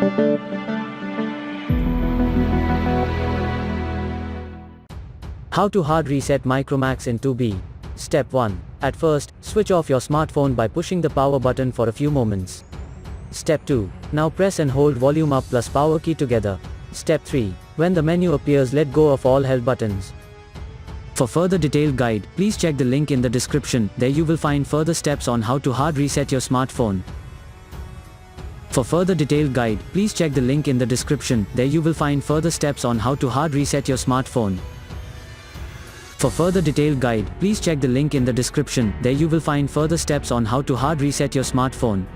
How to hard reset Micromax in 2B. Step 1. At first, switch off your smartphone by pushing the power button for a few moments. Step 2. Now press and hold volume up plus power key together. Step 3. When the menu appears, let go of all held buttons. For further detailed guide, please check the link in the description. There you will find further steps on how to hard reset your smartphone. For further detailed guide, please check the link in the description. There you will find further steps on how to hard reset your smartphone. For further detailed guide, please check the link in the description. There you will find further steps on how to hard reset your smartphone.